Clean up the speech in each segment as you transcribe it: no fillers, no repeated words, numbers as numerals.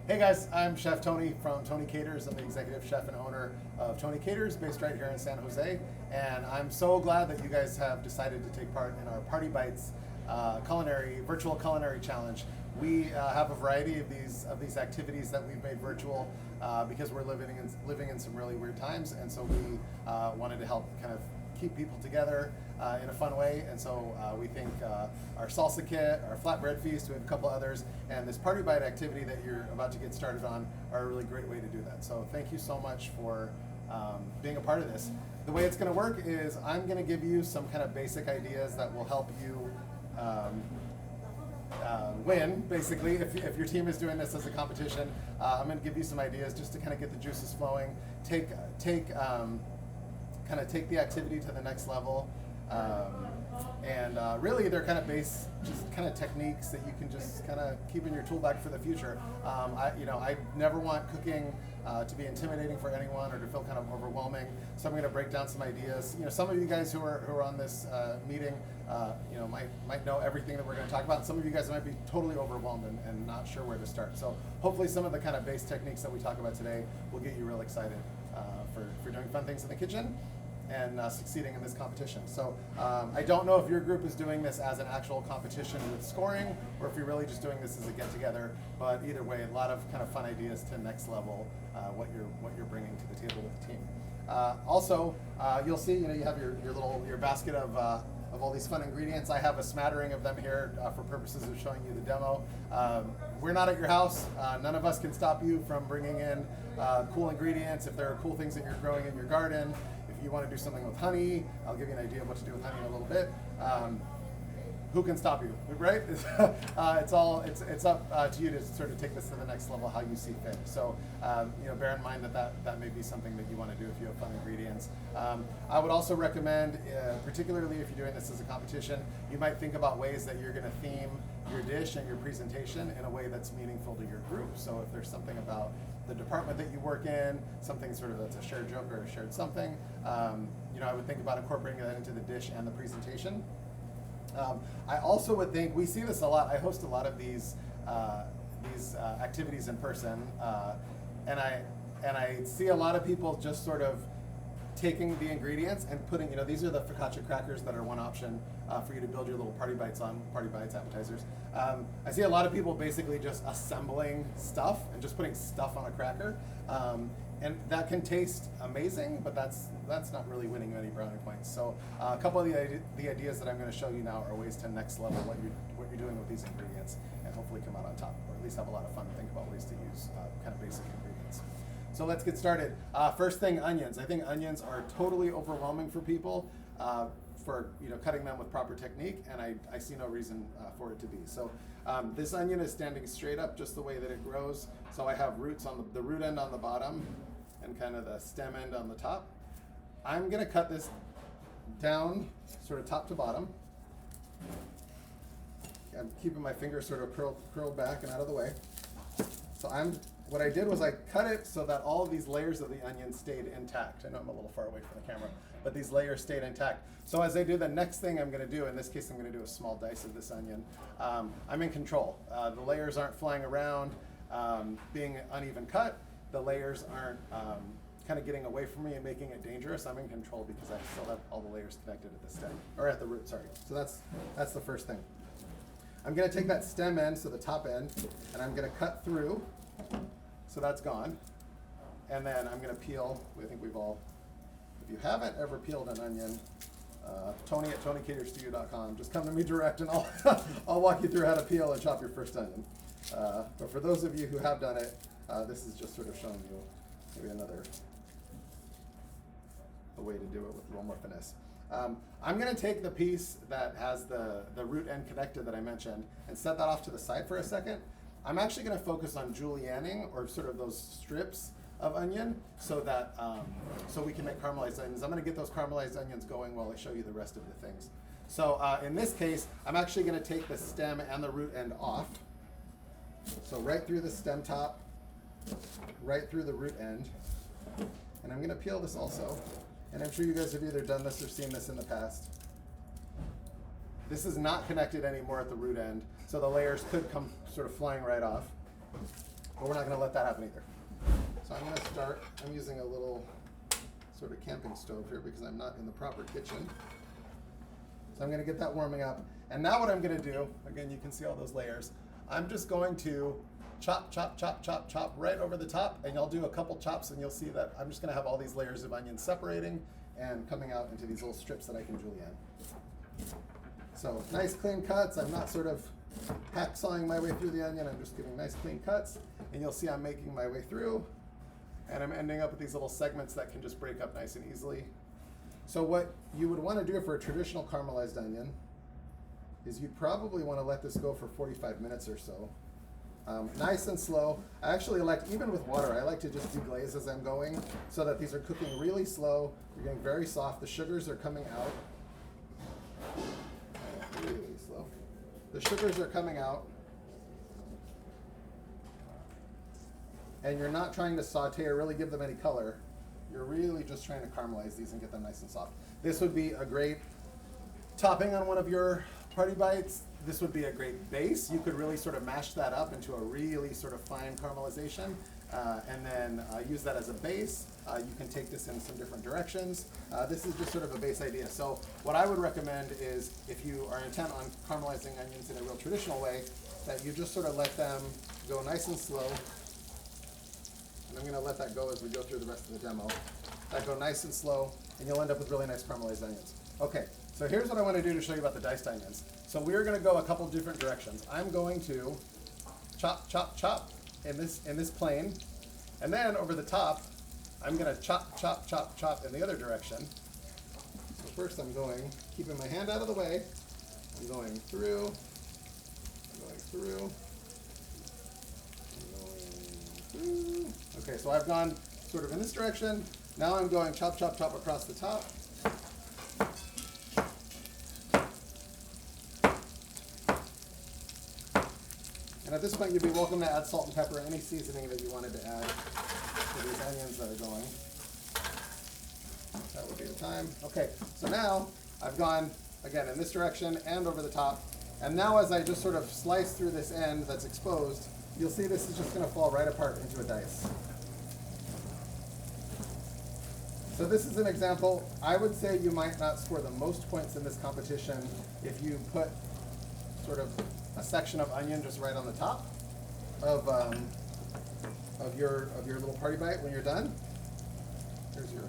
Hey guys, I'm Chef Tony from Tony Caters. I'm the executive chef and owner of Tony Caters, based right here in San Jose. And I'm so glad that you guys have decided to take part in our Party Bites virtual culinary challenge. We have a variety of these activities that we've made virtual because we're living in some really weird times, and so we wanted to help kind of keep people together in a fun way. And so we think our salsa kit, our flatbread feast, we have a couple others, and this party bite activity that you're about to get started on are a really great way to do that. So thank you so much for being a part of this. The way it's going to work is I'm going to give you some kind of basic ideas that will help you win, basically. If your team is doing this as a competition, I'm going to give you some ideas just to kind of get the juices flowing, take the activity to the next level, and really they're kind of just kind of techniques that you can just kind of keep in your tool bag for the future. I never want cooking to be intimidating for anyone or to feel kind of overwhelming, so I'm going to break down some ideas. Some of you guys who are on this meeting might know everything that we're going to talk about, and some of you guys might be totally overwhelmed and not sure where to start. So hopefully some of the kind of base techniques that we talk about today will get you real excited for doing fun things in the kitchen and succeeding in this competition. So I don't know if your group is doing this as an actual competition with scoring, or if you're really just doing this as a get-together, but either way, a lot of kind of fun ideas to next level what you're bringing to the table with the team. Also, you'll see, you have your basket of all these fun ingredients. I have a smattering of them here for purposes of showing you the demo. We're not at your house. None of us can stop you from bringing in cool ingredients. If there are cool things that you're growing in your garden, if you want to do something with honey, I'll give you an idea of what to do with honey in a little bit. Who can stop you, right? It's up to you to sort of take this to the next level how you see fit. So bear in mind that may be something that you want to do if you have fun ingredients. I would also recommend, particularly if you're doing this as a competition, you might think about ways that you're going to theme your dish and your presentation in a way that's meaningful to your group. So if there's something about the department that you work in, something sort of that's a shared joke or a shared something, I would think about incorporating that into the dish and the presentation. I also would think, we see this a lot, I host a lot of these activities in person, and I see a lot of people just sort of taking the ingredients and putting, these are the focaccia crackers that are one option for you to build your little party bites appetizers. I see a lot of people basically just assembling stuff and just putting stuff on a cracker. And that can taste amazing, but that's not really winning many brownie points. So a couple of the ideas that I'm going to show you now are ways to next level what you're doing with these ingredients, and hopefully come out on top, or at least have a lot of fun and think about ways to use kind of basic ingredients. So let's get started. First thing, onions. I think onions are totally overwhelming for people for cutting them with proper technique, and I see no reason for it to be. So this onion is standing straight up just the way that it grows. So I have roots on the root end on the bottom and kind of the stem end on the top. I'm going to cut this down sort of top to bottom. I'm keeping my fingers sort of curled back and out of the way. So what I did was I cut it so that all of these layers of the onion stayed intact. I know I'm a little far away from the camera, but these layers stayed intact. So as I do the next thing I'm going to do, in this case I'm going to do a small dice of this onion, I'm in control. The layers aren't flying around, being uneven cut. The layers aren't kind of getting away from me and making it dangerous. I'm in control because I still have all the layers connected at the stem, or at the root, sorry. So that's the first thing. I'm going to take that stem end, so the top end, and I'm going to cut through. So that's gone. And then I'm going to peel. I think we've all, if you haven't ever peeled an onion, Tony at TonyCatersToYou.com. Just come to me direct and I'll walk you through how to peel and chop your first onion. But for those of you who have done it, this is just sort of showing you maybe a way to do it with a little more finesse. I'm going to take the piece that has the root end connected that I mentioned and set that off to the side for a second. I'm actually going to focus on julienning, or sort of those strips of onion, so that so we can make caramelized onions. I'm going to get those caramelized onions going while I show you the rest of the things. So in this case, I'm actually going to take the stem and the root end off. So right through the stem top, right through the root end, and I'm going to peel this also. And I'm sure you guys have either done this or seen this in the past. This is not connected anymore at the root end, so the layers could come sort of flying right off. but we're not going to let that happen either. So I'm going to start, I'm using a little sort of camping stove here because I'm not in the proper kitchen. So I'm going to get that warming up. And now what I'm going to do, again, you can see all those layers. I'm just going to chop, chop, chop, chop, chop right over the top, and I'll do a couple chops, and you'll see that I'm just going to have all these layers of onion separating and coming out into these little strips that I can julienne. So nice clean cuts. I'm not sort of hacksawing my way through the onion. I'm just giving nice clean cuts, and you'll see I'm making my way through, and I'm ending up with these little segments that can just break up nice and easily. So what you would want to do for a traditional caramelized onion is you'd probably want to let this go for 45 minutes or so. Nice and slow. I actually like, even with water, I like to just deglaze as I'm going so that these are cooking really slow. You're getting very soft. The sugars are coming out. Really slow. The sugars are coming out. And you're not trying to saute or really give them any color. You're really just trying to caramelize these and get them nice and soft. This would be a great topping on one of your party bites. This would be a great base. You could really sort of mash that up into a really sort of fine caramelization and then use that as a base. You can take this in some different directions. This is just sort of a base idea. So what I would recommend is if you are intent on caramelizing onions in a real traditional way, that you just sort of let them go nice and slow. And I'm going to let that go as we go through the rest of the demo. That go nice and slow, and you'll end up with really nice caramelized onions. Okay, so here's what I want to do to show you about the diced onions. So we're going to go a couple different directions. I'm going to chop, chop, chop in this plane, and then over the top, I'm going to chop, chop, chop, chop in the other direction. So first I'm going, keeping my hand out of the way, I'm going through, Okay, so I've gone sort of in this direction. Now I'm going chop, chop, chop across the top. And at this point, you'd be welcome to add salt and pepper, any seasoning that you wanted to add to these onions that are going. That would be the time. Okay, so now I've gone, again, in this direction and over the top. And now as I just sort of slice through this end that's exposed, you'll see this is just going to fall right apart into a dice. So this is an example. I would say you might not score the most points in this competition if you put sort of a section of onion just right on the top of your little party bite when you're done. Here's your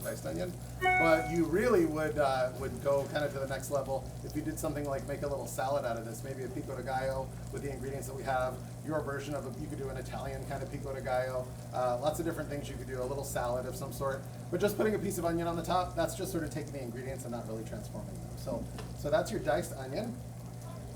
diced onion. But you really would go kind of to the next level if you did something like make a little salad out of this, maybe a pico de gallo with the ingredients that we have. Your version of you could do an Italian kind of pico de gallo. Lots of different things you could do, a little salad of some sort. But just putting a piece of onion on the top, that's just sort of taking the ingredients and not really transforming them. So that's your diced onion.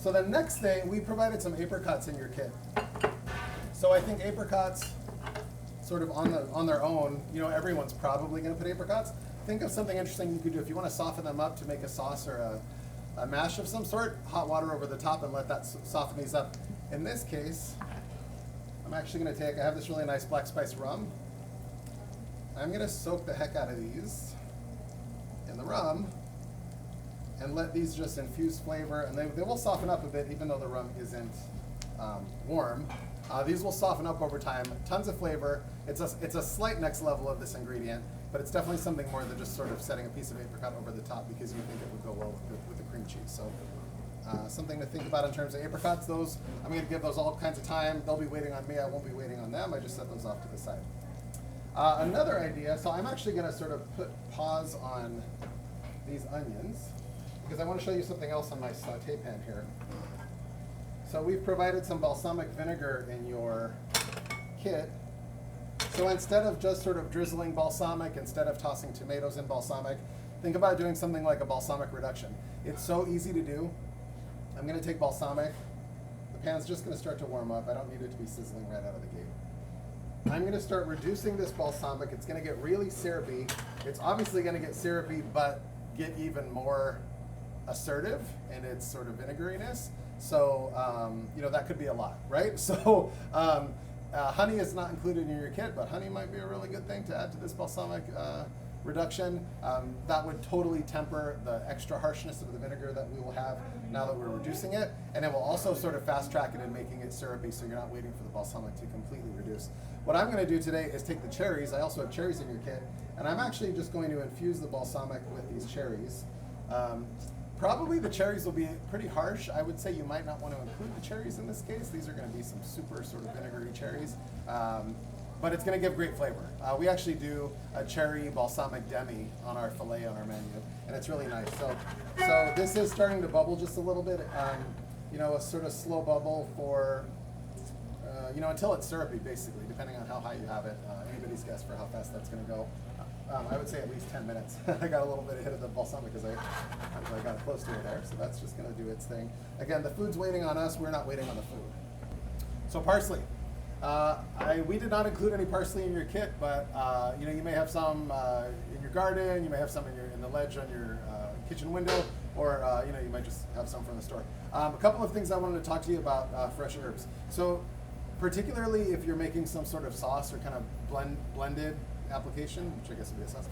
So the next thing, we provided some apricots in your kit. So I think apricots, sort of on their own, you know, everyone's probably going to put apricots. Think of something interesting you could do if you want to soften them up to make a sauce or a mash of some sort. Hot water over the top and let that soften these up. In this case, I'm actually going to take, I have this really nice black spice rum. I'm going to soak the heck out of these in the rum and let these just infuse flavor, and they will soften up a bit even though the rum isn't warm. These will soften up over time. Tons of flavor. It's a slight next level of this ingredient, but it's definitely something more than just sort of setting a piece of apricot over the top because you think it would go well with the cream cheese. So something to think about in terms of apricots. Those, I'm going to give those all kinds of time. They'll be waiting on me. I won't be waiting on them. I just set those off to the side. Another idea, so I'm actually going to sort of pause on these onions because I want to show you something else on my saute pan here. So we've provided some balsamic vinegar in your kit. So instead of just sort of drizzling balsamic, instead of tossing tomatoes in balsamic, think about doing something like a balsamic reduction. It's so easy to do. I'm going to take balsamic. The pan's just going to start to warm up. I don't need it to be sizzling right out of the gate. I'm going to start reducing this balsamic. It's going to get really syrupy. It's obviously going to get syrupy, but get even more assertive in its sort of vinegariness. So, you know, that could be a lot, right? So, honey is not included in your kit, but honey might be a really good thing to add to this balsamic reduction. That would totally temper the extra harshness of the vinegar that we will have now that we're reducing it. And it will also sort of fast track it in making it syrupy, so you're not waiting for the balsamic to completely reduce. What I'm going to do today is take the cherries. I also have cherries in your kit. And I'm actually just going to infuse the balsamic with these cherries. Probably the cherries will be pretty harsh. I would say you might not want to include the cherries in this case. These are going to be some super sort of vinegary cherries. But it's going to give great flavor. We actually do a cherry balsamic demi on our filet on our menu, and it's really nice. So this is starting to bubble just a little bit. You know, a sort of slow bubble for, you know, until it's syrupy, basically, depending on how high you have it. Anybody's guess for how fast that's going to go. I would say at least 10 minutes. I got a little bit ahead of the balsamic because I got close to it there, so that's just going to do its thing. Again, the food's waiting on us. We're not waiting on the food. So parsley. We did not include any parsley in your kit, but you know, you may have some in your garden. You may have some in the ledge on your kitchen window, or you know, you might just have some from the store. A couple of things I wanted to talk to you about fresh herbs. So particularly if you're making some sort of sauce or kind of blended application, which I guess would be a sauce,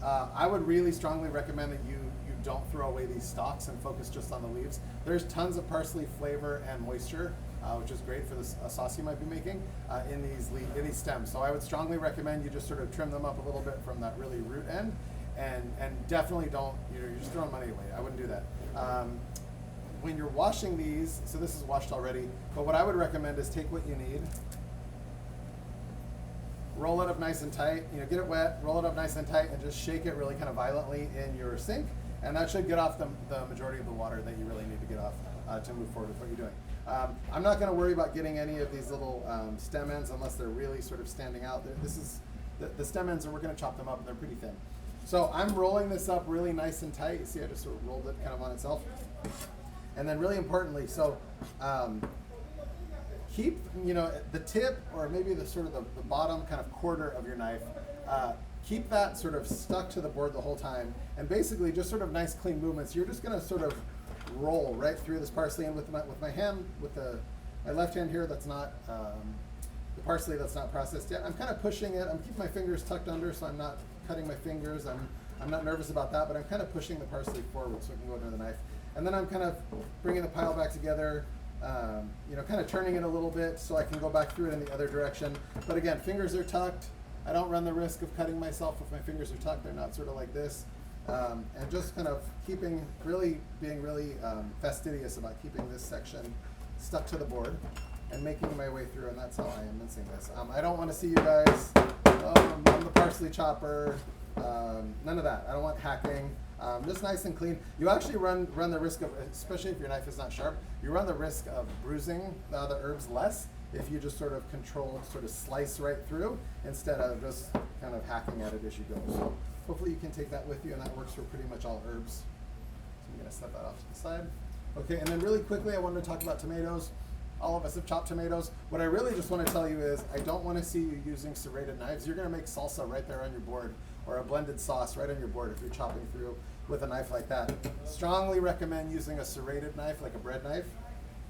I would really strongly recommend that you don't throw away these stalks and focus just on the leaves. There's tons of parsley flavor and moisture, which is great for this sauce you might be making in these stems. So I would strongly recommend you just sort of trim them up a little bit from that really root end, and definitely don't, you know, you're just throwing money away. I wouldn't do that. When you're washing these, so this is washed already, but what I would recommend is take what you need, roll it up nice and tight, you know, get it wet, roll it up nice and tight, and just shake it really kind of violently in your sink, and that should get off the majority of the water that you really need to get off to move forward with what you're doing. I'm not going to worry about getting any of these little stem ends unless they're really sort of standing out. This is the stem ends, and we're going to chop them up, and they're pretty thin. So I'm rolling this up really nice and tight. You see, I just sort of rolled it kind of on itself. And then really importantly, so keep, you know, the tip or maybe the sort of the bottom kind of quarter of your knife, keep that sort of stuck to the board the whole time, and basically just sort of nice clean movements. You're just going to sort of roll right through this parsley, and with my hand, with my left hand here, that's not the parsley that's not processed yet. I'm kind of pushing it. I'm keeping my fingers tucked under, so I'm not cutting my fingers. I'm not nervous about that, but I'm kind of pushing the parsley forward so it can go under the knife. And then I'm kind of bringing the pile back together, you know, kind of turning it a little bit so I can go back through it in the other direction. But again, fingers are tucked. I don't run the risk of cutting myself if my fingers are tucked. They're not sort of like this. And just kind of being really fastidious about keeping this section stuck to the board and making my way through, and that's how I am mincing this. I don't want to see you guys, oh, I'm the parsley chopper, none of that. I don't want hacking. Just nice and clean. You actually run the risk of, especially if your knife is not sharp, you run the risk of bruising the herbs less if you just sort of control, sort of slice right through instead of just kind of hacking at it as you go. So hopefully you can take that with you, and that works for pretty much all herbs. So I'm going to set that off to the side. Okay, and then really quickly I wanted to talk about tomatoes. All of us have chopped tomatoes. What I really just want to tell you is I don't want to see you using serrated knives. You're going to make salsa right there on your board, or a blended sauce right on your board if you're chopping through with a knife like that. Strongly recommend using a serrated knife, like a bread knife.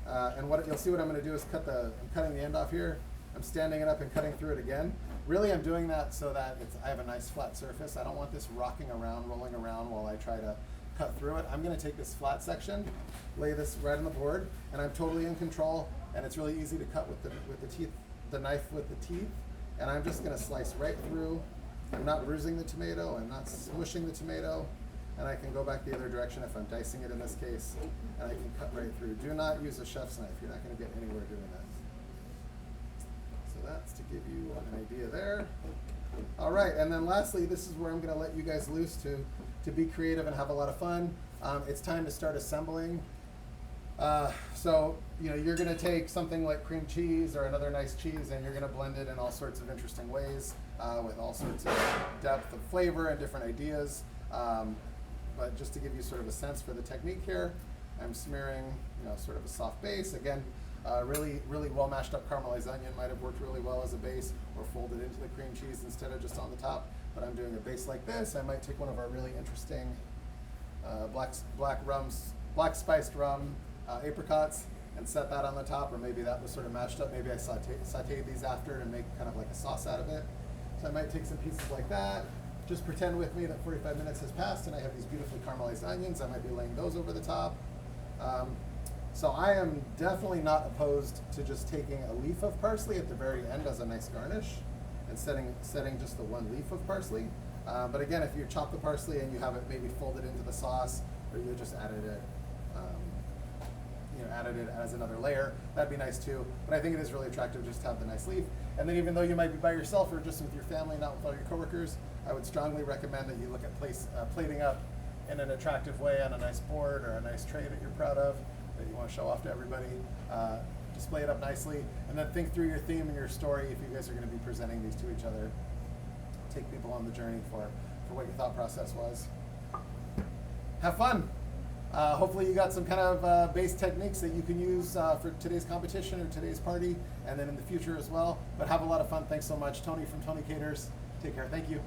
And what you'll see what I'm going to do is I'm cutting the end off here. I'm standing it up and cutting through it again. Really, I'm doing that so that I have a nice flat surface. I don't want this rocking around, rolling around while I try to cut through it. I'm going to take this flat section, lay this right on the board, and I'm totally in control. And it's really easy to cut with the knife with the teeth. And I'm just going to slice right through. I'm not bruising the tomato. I'm not smushing the tomato. And I can go back the other direction if I'm dicing it in this case, and I can cut right through. Do not use a chef's knife. You're not going to get anywhere doing that. So that's to give you an idea there. All right, and then lastly, this is where I'm going to let you guys loose to be creative and have a lot of fun. It's time to start assembling. So you know, you're going to take something like cream cheese or another nice cheese, and you're going to blend it in all sorts of interesting ways with all sorts of depth of flavor and different ideas. But just to give you sort of a sense for the technique here, I'm smearing, you know, sort of a soft base. Again, really well mashed up caramelized onion might have worked really well as a base, or folded into the cream cheese instead of just on the top. But I'm doing a base like this. I might take one of our really interesting black spiced rum apricots and set that on the top, or maybe that was sort of mashed up. Maybe I sauteed these after and make kind of like a sauce out of it. So I might take some pieces like that, just pretend with me that 45 minutes has passed and I have these beautifully caramelized onions. I might be laying those over the top. So I am definitely not opposed to just taking a leaf of parsley at the very end as a nice garnish and setting just the one leaf of parsley. But again, if you chop the parsley and you have it maybe folded into the sauce, or you just added it, added it as another layer, that'd be nice too. But I think it is really attractive just to have the nice leaf. And then even though you might be by yourself or just with your family, not with all your coworkers, I would strongly recommend that you look at plating up in an attractive way on a nice board or a nice tray that you're proud of, that you want to show off to everybody. Display it up nicely, and then think through your theme and your story if you guys are going to be presenting these to each other. Take people on the journey for what your thought process was. Have fun. Hopefully you got some kind of base techniques that you can use for today's competition or today's party, and then in the future as well. But have a lot of fun. Thanks so much. Tony from Tony Caters. Take care. Thank you.